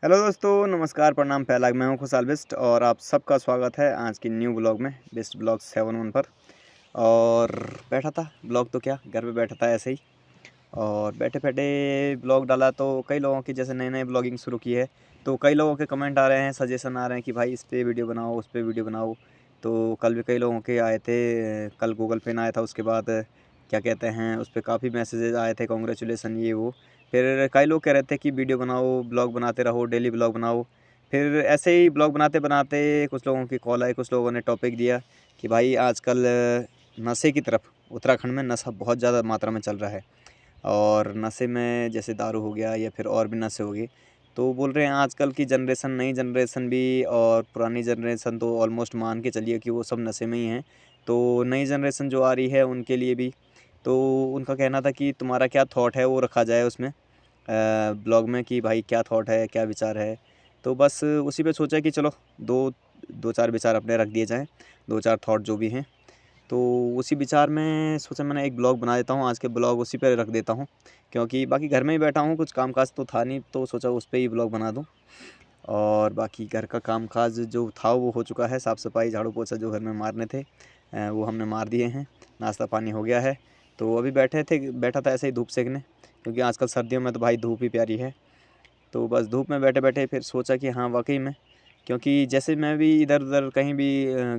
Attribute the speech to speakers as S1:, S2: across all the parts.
S1: Hello दोस्तों, नमस्कार, प्रणाम, पहला मैं हूं खुशहाल बेस्ट और आप सबका स्वागत है आज की न्यू ब्लॉग में बेस्ट ब्लॉग 7 1 पर। और बैठा था ब्लॉग तो क्या घर पे बैठा था ऐसे ही, और बैठे बैठे ब्लॉग डाला तो कई लोगों की जैसे नए नए ब्लॉगिंग शुरू की है तो कई लोगों के कमेंट आ रहे हैं, सजेशन आ रहे हैं कि भाई इस पे वीडियो बनाओ, उस पे वीडियो बनाओ। तो कल भी कई लोगों के आए थे, कल गूगल पे ना आया था, उसके बाद क्या कहते हैं उस पर काफ़ी मैसेजेस आए थे, कॉन्ग्रेचुलेसन ये वो। फिर कई लोग कह रहे थे कि वीडियो बनाओ, ब्लॉग बनाते रहो, डेली ब्लॉग बनाओ। फिर ऐसे ही ब्लॉग बनाते बनाते कुछ लोगों की कॉल आई, कुछ लोगों ने टॉपिक दिया कि भाई आजकल नशे की तरफ उत्तराखंड में नशा बहुत ज़्यादा मात्रा में चल रहा है। और नशे में जैसे दारू हो गया या फिर और भी नशे हो गए, तो बोल रहे हैं आजकल की जनरेशन, नई जनरेशन भी और पुरानी जनरेशन तो ऑलमोस्ट मान के चलिए कि वो सब नशे में ही हैं। तो नई जनरेशन जो आ रही है उनके लिए भी, तो उनका कहना था कि तुम्हारा क्या थॉट है वो रखा जाए उसमें ब्लॉग में, कि भाई क्या थॉट है, क्या विचार है। तो बस उसी पे सोचा कि चलो दो दो चार विचार अपने रख दिए जाएँ, दो चार थॉट जो भी हैं। तो उसी विचार में सोचा मैंने एक ब्लॉग बना देता हूँ, आज के ब्लॉग उसी पे रख देता हूँ, क्योंकि बाकी घर में ही बैठा हूँ, कुछ काम-काज तो था नहीं, तो सोचा उस पे ही ब्लॉग बना दूँ। और बाकी घर का काम-काज जो था वो हो चुका है, साफ़-सफ़ाई, झाड़ू-पोछा जो घर में मारने थे वो हमने मार दिए हैं, नाश्ता-पानी हो गया है। तो अभी बैठा था ऐसे ही धूप सेकने, क्योंकि आजकल सर्दियों में तो भाई धूप ही प्यारी है। तो बस धूप में बैठे-बैठे फिर सोचा कि हाँ, वाक़ई में, क्योंकि जैसे मैं भी इधर-उधर कहीं भी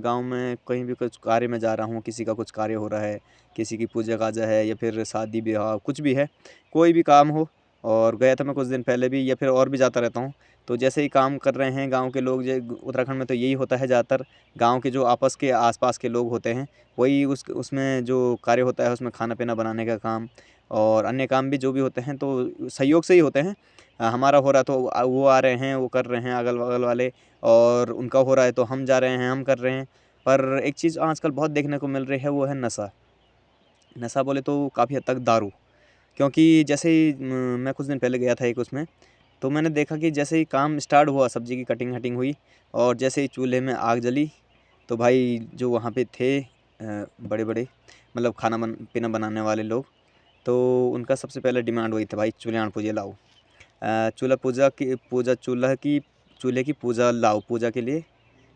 S1: गाँव में कहीं भी कुछ कार्य में जा रहा हूँ, किसी का कुछ कार्य हो रहा है, किसी की पूजा-काजा है या फिर शादी-ब्याह कुछ भी है, कोई भी काम हो, और गया था मैं कुछ दिन पहले भी या फिर और भी जाता रहता हूँ। तो जैसे ही काम कर रहे हैं गाँव के लोग, जे उत्तराखंड में तो यही होता है ज़्यादातर, गाँव के जो आपस के आस-पास के लोग होते हैं, वही उसमें जो कार्य होता है उसमें खाना-पीना बनाने का काम और अन्य काम भी जो भी होते हैं तो सहयोग से ही होते हैं। हमारा हो रहा है तो वो आ रहे हैं, वो कर रहे हैं अगल-बगल वाले, और उनका हो रहा है तो हम जा रहे हैं, हम कर रहे हैं। पर एक चीज़ आजकल बहुत देखने को मिल रही है, वो है नशा। नशा बोले तो काफ़ी हद तक दारू, क्योंकि जैसे ही मैं कुछ दिन पहले गया था एक उसमें, तो मैंने देखा कि जैसे ही काम स्टार्ट हुआ, सब्ज़ी की कटिंग-हटिंग हुई और जैसे ही चूल्हे में आग जली, तो भाई जो वहाँ पे थे बड़े-बड़े, मतलब खाना पीना बनाने वाले लोग, तो उनका सबसे पहले डिमांड वही था, भाई चूल्हे पूजा लाओ। चूल्हे की पूजा लाओ, पूजा के लिए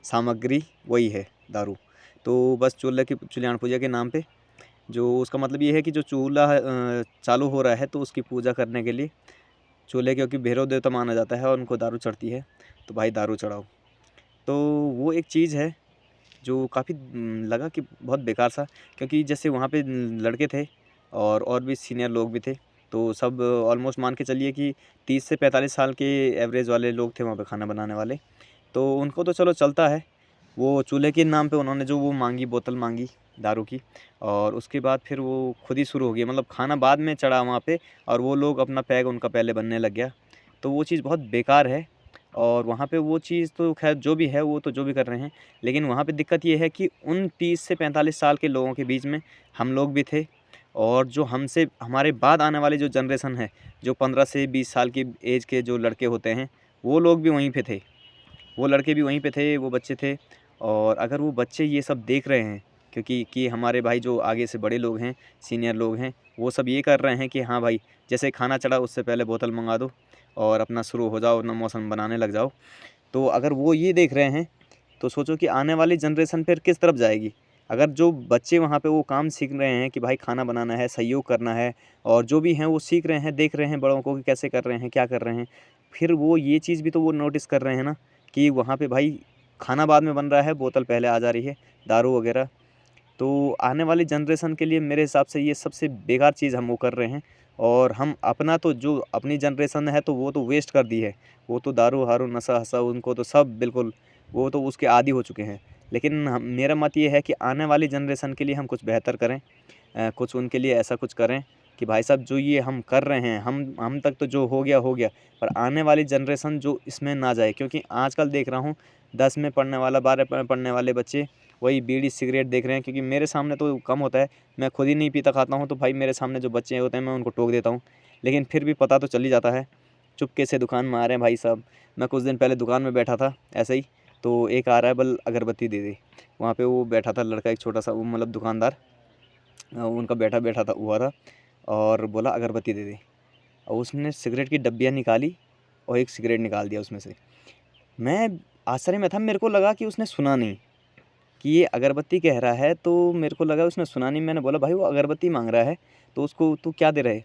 S1: सामग्री वही है दारू। तो बस चूल्हान पूजा के नाम पे, जो उसका मतलब ये है कि जो चूल्हा चालू हो रहा है तो उसकी पूजा करने के लिए चूल्हे, क्योंकि भैरव देवता माना जाता है और उनको दारू चढ़ती है, तो भाई दारू चढ़ाओ। तो वो एक चीज़ है जो काफ़ी लगा कि बहुत बेकार सा, क्योंकि जैसे वहाँ पे लड़के थे और भी सीनियर लोग भी थे, तो सब ऑलमोस्ट मान के चलिए कि 30 से 45 साल के एवरेज वाले लोग थे वहाँ पे खाना बनाने वाले। तो उनको तो चलो चलता है, वो चूल्हे के नाम पे उन्होंने जो वो माँगी, बोतल माँगी दारू की, और उसके बाद फिर वो खुद ही शुरू हो गई, मतलब खाना बाद में चढ़ा वहाँ पे और वो लोग अपना पैक उनका पहले बनने लग गया। तो वो चीज़ बहुत बेकार है। और वहाँ पे वो चीज़ तो ख़ैर जो भी है वो तो जो भी कर रहे हैं, लेकिन वहाँ पे दिक्कत ये है कि उन 30 से 45 साल के लोगों के बीच में हम लोग भी थे, और जो हमसे हमारे बाद आने वाली जो जनरेशन है, जो 15 से 20 साल की एज के जो लड़के होते हैं, वो लोग भी वहीं पे थे। वो लड़के भी वहीं पे थे, वो बच्चे थे। और अगर वो बच्चे ये सब देख रहे हैं, क्योंकि कि हमारे भाई जो आगे से बड़े लोग हैं, सीनियर लोग हैं, वो सब ये कर रहे हैं कि हाँ भाई, जैसे खाना चढ़ा उससे पहले बोतल मँगा दो और अपना शुरू हो जाओ, अपना मौसम बनाने लग जाओ। तो अगर वो ये देख रहे हैं, तो सोचो कि आने वाली जनरेशन फिर किस तरफ जाएगी। अगर जो बच्चे वहाँ पे वो काम सीख रहे हैं कि भाई खाना बनाना है, सहयोग करना है, और जो भी हैं वो सीख रहे हैं, देख रहे हैं बड़ों को कि कैसे कर रहे हैं, क्या कर रहे हैं। फिर वो ये चीज़ भी तो वो नोटिस कर रहे हैं ना, कि वहाँ पे भाई खाना बाद में बन रहा है, बोतल पहले आ जा रही है, दारू वग़ैरह। तो आने वाली जनरेशन के लिए मेरे हिसाब से ये सबसे बेकार चीज़ हम वो कर रहे हैं। और हम अपना तो जो अपनी जनरेशन है तो वो तो वेस्ट कर दी है। वो तो दारू-वारू, नशा-वशा उनको तो सब बिल्कुल, वो तो उसके आदी हो चुके हैं। लेकिन हम, मेरा मत ये है कि आने वाली जनरेशन के लिए हम कुछ बेहतर करें, कुछ उनके लिए ऐसा कुछ करें कि भाई साहब जो ये हम कर रहे हैं, हम तक तो जो हो गया, पर आने वाली जनरेशन जो इसमें ना जाए। क्योंकि आजकल देख रहा हूँ 10 में पढ़ने वाला, 12 में पढ़ने वाले बच्चे वही बीड़ी सिगरेट देख रहे हैं, क्योंकि मेरे सामने तो कम होता है, मैं खुद ही नहीं पीता खाता हूँ, तो भाई मेरे सामने जो बच्चे होते हैं मैं उनको टोक देता हूँ। लेकिन फिर भी पता तो चल ही जाता है, चुपके से दुकान में आ रहे हैं भाई साहब। मैं कुछ दिन पहले दुकान में बैठा था ऐसे ही, तो एक आ रहा है, बोल अगरबत्ती दे दे। वहाँ पे वो बैठा था लड़का, एक छोटा सा, वो मतलब दुकानदार, उनका बैठा बैठा था हुआ था, और बोला अगरबत्ती दे दे। और उसने सिगरेट की डब्बियाँ निकाली और एक सिगरेट निकाल दिया उसमें से। मैं आश्चर्य में था, मेरे को लगा कि उसने सुना नहीं कि ये अगरबत्ती कह रहा है, तो मेरे को लगा उसने सुना नहीं। मैंने बोला भाई वो अगरबत्ती माँग रहा है तो उसको तू क्या दे रहा है?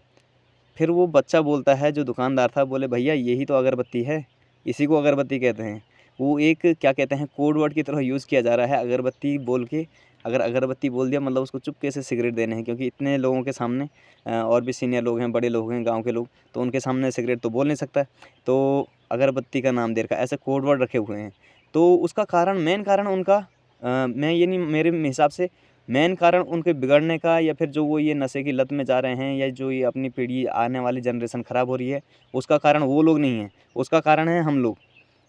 S1: फिर वो बच्चा बोलता है, जो दुकानदार था, बोले भैया यही तो अगरबत्ती है, इसी को अगरबत्ती कहते हैं। वो एक क्या कहते हैं कोड वर्ड की तरह यूज़ किया जा रहा है अगरबत्ती बोल के। अगर अगरबत्ती बोल दिया मतलब उसको चुपके से सिगरेट देने हैं, क्योंकि इतने लोगों के सामने और भी सीनियर लोग हैं, बड़े लोग हैं, गाँव के लोग, तो उनके सामने सिगरेट तो बोल नहीं सकता। तो अगरबत्ती का नाम दे रखा है, ऐसे कोड वर्ड रखे हुए हैं। तो उसका कारण, मेन कारण उनका मैं ये नहीं, मेरे हिसाब से मेन कारण उनके बिगड़ने का, या फिर जो वो ये नशे की लत में जा रहे हैं, या जो ये अपनी पीढ़ी आने वाली जनरेशन ख़राब हो रही है, उसका कारण वो लोग नहीं हैं, उसका कारण है हम लोग।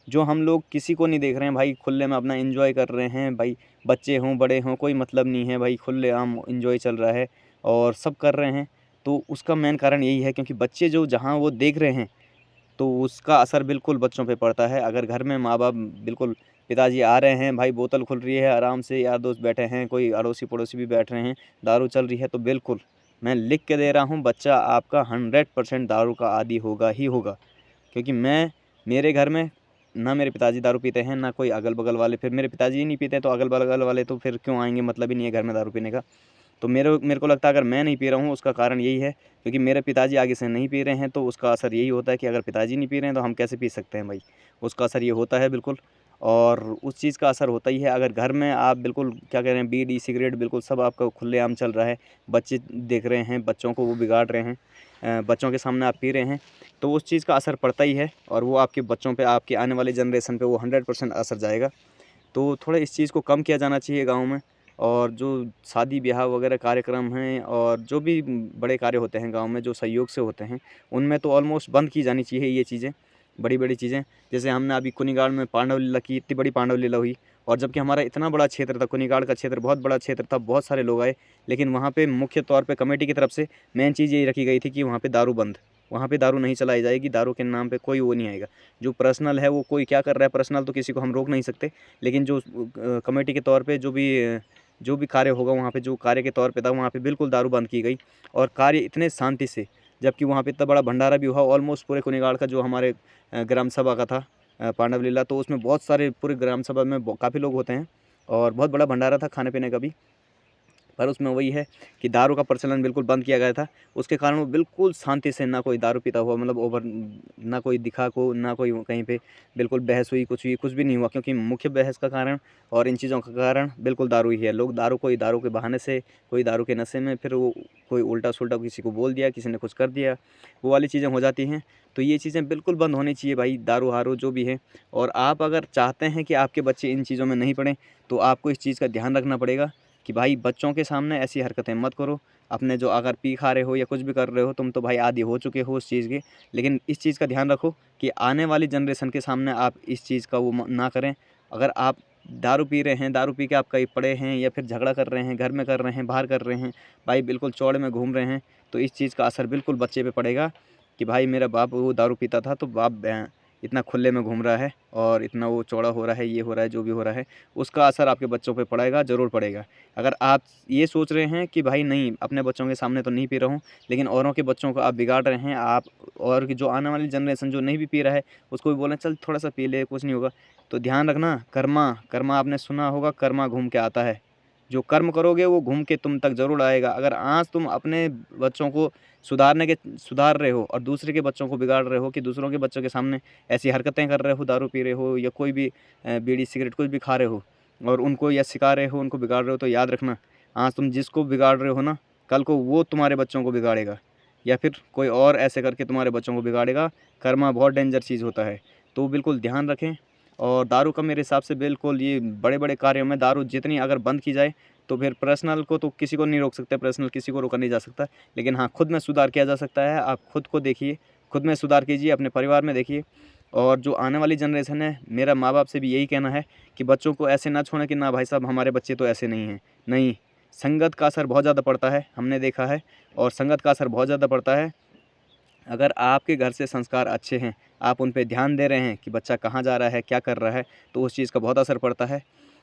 S1: जो हम लोग किसी को नहीं देख रहे हैं भाई, खुले में अपना एंजॉय कर रहे हैं भाई, बच्चे हों बड़े हों कोई मतलब नहीं है भाई, खुलेआम एंजॉय चल रहा है और सब कर रहे हैं। तो उसका मेन कारण यही है, क्योंकि बच्चे जो जहाँ वो देख रहे हैं तो उसका असर बिल्कुल बच्चों पे पड़ता है। अगर घर में माँ-बाप बिल्कुल, पिताजी आ रहे हैं, भाई बोतल खुल रही है, आराम से यार दोस्त बैठे हैं, कोई अड़ोसी-पड़ोसी भी बैठ रहे हैं, दारू चल रही है, तो बिल्कुल मैं लिख के दे रहा हूँ, बच्चा आपका 100% दारू का आदी होगा ही होगा। क्योंकि मेरे घर में ना मेरे पिताजी दारू पीते हैं, ना कोई अगल-बगल वाले। फिर मेरे पिताजी ही नहीं पीते तो अगल-बगल वाले तो फिर क्यों आएँगे, मतलब ही नहीं है घर में दारू पीने का। तो मेरे को लगता है अगर मैं नहीं पी रहा हूँ उसका कारण यही है, क्योंकि मेरे पिताजी आगे से नहीं पी रहे हैं, तो उसका असर यही होता है कि अगर पिताजी नहीं पी रहे हैं तो हम कैसे पी सकते हैं भाई। उसका असर ये होता है बिल्कुल। और उस चीज़ का असर होता ही है अगर घर में आप बिल्कुल क्या कह रहे हैं, बीड़ी सिगरेट बिल्कुल सब आपका खुलेआम चल रहा है, बच्चे देख रहे हैं, बच्चों को वो बिगाड़ रहे हैं, बच्चों के सामने आप पी रहे हैं, तो उस चीज़ का असर पड़ता ही है, और वो आपके बच्चों पे, आपकी आने वाली जनरेशन पे वो 100% असर जाएगा। तो थोड़ा इस चीज़ को कम किया जाना चाहिए गाँव में। और जो शादी-ब्याह वगैरह कार्यक्रम हैं और जो भी बड़े कार्य होते हैं गाँव में जो सहयोग से होते हैं, उनमें तो ऑलमोस्ट बंद की जानी चाहिए ये चीज़ें, बड़ी-बड़ी चीज़ें। जैसे हमने अभी कुनिगाड़ में पांडव लीला की, इतनी बड़ी पांडव लीला हुई, और जबकि हमारा इतना बड़ा क्षेत्र था, कुनिगाड़ का क्षेत्र बहुत बड़ा क्षेत्र था, बहुत सारे लोग आए, लेकिन वहाँ पे मुख्य तौर पे कमेटी की तरफ से मेन चीज़ यही रखी गई थी कि वहाँ पे दारू बंद। वहाँ पे दारू नहीं चलाई जाएगी, दारू के नाम पे कोई वो नहीं आएगा। जो पर्सनल है वो कोई क्या कर रहा है पर्सनल, तो किसी को हम रोक नहीं सकते। लेकिन जो कमेटी के तौर पे जो भी कार्य होगा वहाँ पे, जो कार्य के तौर पे था वहाँ पे बिल्कुल दारू बंद की गई, और कार्य इतने शांति से, जबकि वहाँ पे इतना बड़ा भंडारा भी हुआ ऑलमोस्ट पूरे कुनिगाड़ का, जो हमारे ग्राम सभा का था पांडव लीला, तो उसमें बहुत सारे, पूरे ग्राम सभा में काफ़ी लोग होते हैं, और बहुत बड़ा भंडारा था खाने पीने का भी। पर उसमें वही है कि दारू का प्रचलन बिल्कुल बंद किया गया था। उसके कारण वो बिल्कुल शांति से, ना कोई दारू पीता हुआ, मतलब ओवर, ना कोई दिखा को, ना कोई कहीं पे बिल्कुल बहस हुई, कुछ हुई, कुछ भी नहीं हुआ, क्योंकि मुख्य बहस का कारण और इन चीज़ों का कारण बिल्कुल दारू ही है। लोग दारू, कोई दारू के बहाने से, कोई दारू के नशे में, फिर वो कोई उल्टा-सुल्टा किसी को बोल दिया, किसी ने कुछ कर दिया, वो वाली चीज़ें हो जाती हैं। तो ये चीज़ें बिल्कुल बंद होनी चाहिए भाई, दारू-वारू जो भी है। और आप अगर चाहते हैं कि आपके बच्चे इन चीज़ों में नहीं पड़ें, तो आपको इस चीज़ का ध्यान रखना पड़ेगा कि भाई बच्चों के सामने ऐसी हरकतें मत करो। अपने जो अगर पी खा रहे हो या कुछ भी कर रहे हो, तुम तो भाई आदी हो चुके हो उस चीज़ के। लेकिन इस चीज़ का ध्यान रखो कि आने वाली जनरेशन के सामने आप इस चीज़ का वो ना करें। अगर आप दारू पी रहे हैं, दारू पी के आप कहीं पड़े हैं, या फिर झगड़ा कर रहे हैं, घर में कर रहे हैं, बाहर कर रहे हैं, भाई बिल्कुल चौड़ में घूम रहे हैं, तो इस चीज़ का असर बिल्कुल बच्चे पे पड़ेगा कि भाई मेरा बाप वो दारू पीता था, तो बाप इतना खुले में घूम रहा है और इतना वो चौड़ा हो रहा है, ये हो रहा है, जो भी हो रहा है, उसका असर आपके बच्चों पे पड़ेगा, ज़रूर पड़ेगा। अगर आप ये सोच रहे हैं कि भाई नहीं, अपने बच्चों के सामने तो नहीं पी रहा हूँ, लेकिन औरों के बच्चों को आप बिगाड़ रहे हैं, आप, और जो आने वाली जनरेशन जो नहीं भी पी रहा है, उसको भी बोल रहे हैं चल थोड़ा-सा पी ले, कुछ नहीं होगा। तो ध्यान रखना, कर्मा, कर्मा आपने सुना होगा, कर्मा घूम के आता है। जो कर्म करोगे वो घूम के तुम तक ज़रूर आएगा। अगर आज तुम अपने बच्चों को सुधार रहे हो और दूसरे के बच्चों को बिगाड़ रहे हो, कि दूसरों के बच्चों के सामने ऐसी हरकतें कर रहे हो, दारू पी रहे हो, या कोई भी बीड़ी सिगरेट कुछ भी खा रहे हो, और उनको या सिखा रहे हो, उनको बिगाड़ रहे हो, तो याद रखना, आज तुम जिसको बिगाड़ रहे हो ना, कल को वो तुम्हारे बच्चों को बिगाड़ेगा, या फिर कोई और ऐसे करके तुम्हारे बच्चों को बिगाड़ेगा। कर्मा बहुत डेंजर चीज़ होता है, तो बिल्कुल ध्यान रखें। और दारू का मेरे हिसाब से बिल्कुल, ये बड़े-बड़े कार्यों में दारू जितनी अगर बंद की जाए, तो फिर पर्सनल को तो किसी को नहीं रोक सकते, पर्सनल किसी को रोका नहीं जा सकता। लेकिन हाँ, खुद में सुधार किया जा सकता है। आप खुद को देखिए, खुद में सुधार कीजिए, अपने परिवार में देखिए। और जो आने वाली जनरेशन है, मेरा माँ-बाप से भी यही कहना है कि बच्चों को ऐसे ना छोड़ें कि ना भाई साहब हमारे बच्चे तो ऐसे नहीं हैं। नहीं, संगत का असर बहुत ज़्यादा पड़ता है, हमने देखा है, और संगत का असर बहुत ज़्यादा पड़ता है। अगर आपके घर से संस्कार अच्छे हैं, आप उन पे ध्यान दे रहे हैं कि बच्चा कहाँ जा रहा है, क्या कर रहा है, तो उस चीज़ का बहुत असर पड़ता है।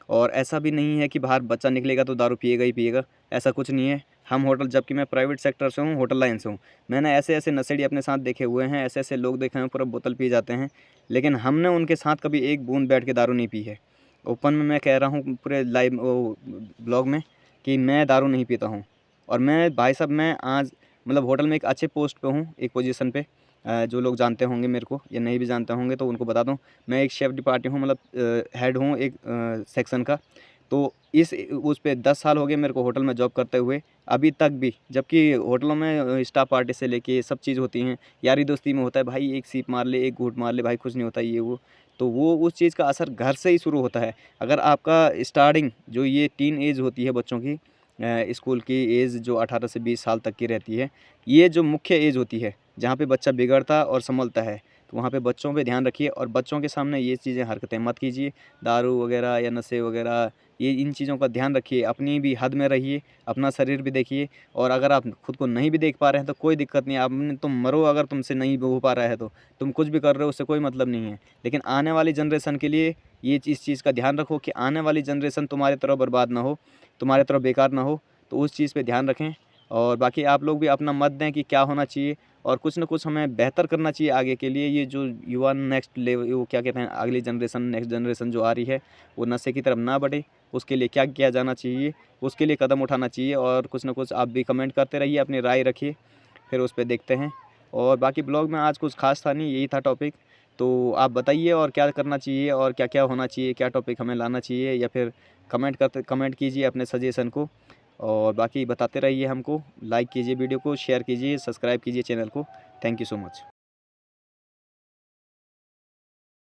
S1: और ऐसा भी नहीं है कि बाहर बच्चा निकलेगा तो दारू पिएगा ही पिएगा, ऐसा कुछ नहीं है। हम होटल, जबकि मैं प्राइवेट सेक्टर से हूँ, होटल लाइन से हूँ। मैंने ऐसे ऐसे नशेड़ी अपने साथ देखे हुए हैं, ऐसे ऐसे लोग देखे हैं पूरा बोतल पी जाते हैं, लेकिन हमने उनके साथ कभी एक बूंद बैठ के दारू नहीं पी है। ओपन में मैं कह रहा हूँ पूरे लाइव वो ब्लॉग में कि मैं दारू नहीं पीता हूँ। और मैं भाई साहब, मैं आज मतलब होटल में एक अच्छे पोस्ट पे हूँ, एक पोजीशन पे। जो लोग जानते होंगे मेरे को या नहीं भी जानते होंगे तो उनको बता दूँ, मैं एक शेफ़ डिपार्टी हूँ, मतलब हेड हूँ एक सेक्शन का। तो इस उस पे 10 साल हो गए मेरे को होटल में जॉब करते हुए अभी तक भी। जबकि होटलों में स्टाफ पार्टी से लेके सब चीज़ होती हैं, यारी दोस्ती में होता है, भाई एक सीप मार ले, एक घूँट मार ले, भाई कुछ नहीं होता ये वो। तो वो उस चीज़ का असर घर से ही शुरू होता है। अगर आपका स्टार्टिंग जो ये टीन एज होती है बच्चों की, स्कूल की एज जो 18 से 20 साल तक की रहती है, ये जो मुख्य एज होती है जहाँ पे बच्चा बिगड़ता और संभलता है, तो वहाँ पे बच्चों पे ध्यान रखिए और बच्चों के सामने ये चीज़ें हरकतें मत कीजिए, दारू वगैरह या नशे वगैरह, ये इन चीज़ों का ध्यान रखिए। अपनी भी हद में रहिए, अपना शरीर भी देखिए। और अगर आप खुद को नहीं भी देख पा रहे हैं तो कोई दिक्कत नहीं है, आपने तुम मरो, अगर तुमसे नहीं हो पा रहा है तो तुम कुछ भी कर रहे हो उससे कोई मतलब नहीं है। लेकिन आने वाली जनरेशन के लिए ये इस चीज़ का ध्यान रखो कि आने वाली जनरेशन तुम्हारी तरह बर्बाद ना हो, तुम्हारी तरह बेकार ना हो। तो उस चीज़ पे ध्यान रखें। और बाकी आप लोग भी अपना मत दें कि क्या होना चाहिए, और कुछ ना कुछ हमें बेहतर करना चाहिए आगे के लिए। ये जो युवा नेक्स्ट लेवल, वो क्या कहते हैं, अगली जनरेशन, नेक्स्ट जनरेशन जो आ रही है, वो नशे की तरफ ना बढ़े, उसके लिए क्या किया जाना चाहिए, उसके लिए कदम उठाना चाहिए। और कुछ ना कुछ आप भी कमेंट करते रहिए, अपनी राय रखिए, फिर उस पे देखते हैं। और बाकी ब्लॉग में आज कुछ खास था नहीं, यही था टॉपिक। तो आप बताइए और क्या करना चाहिए और क्या क्या होना चाहिए, क्या टॉपिक हमें लाना चाहिए, या फिर कमेंट कीजिए अपने सजेशन को। और बाकी बताते रहिए हमको, लाइक कीजिए वीडियो को, शेयर कीजिए, सब्सक्राइब कीजिए चैनल को। Thank you so much.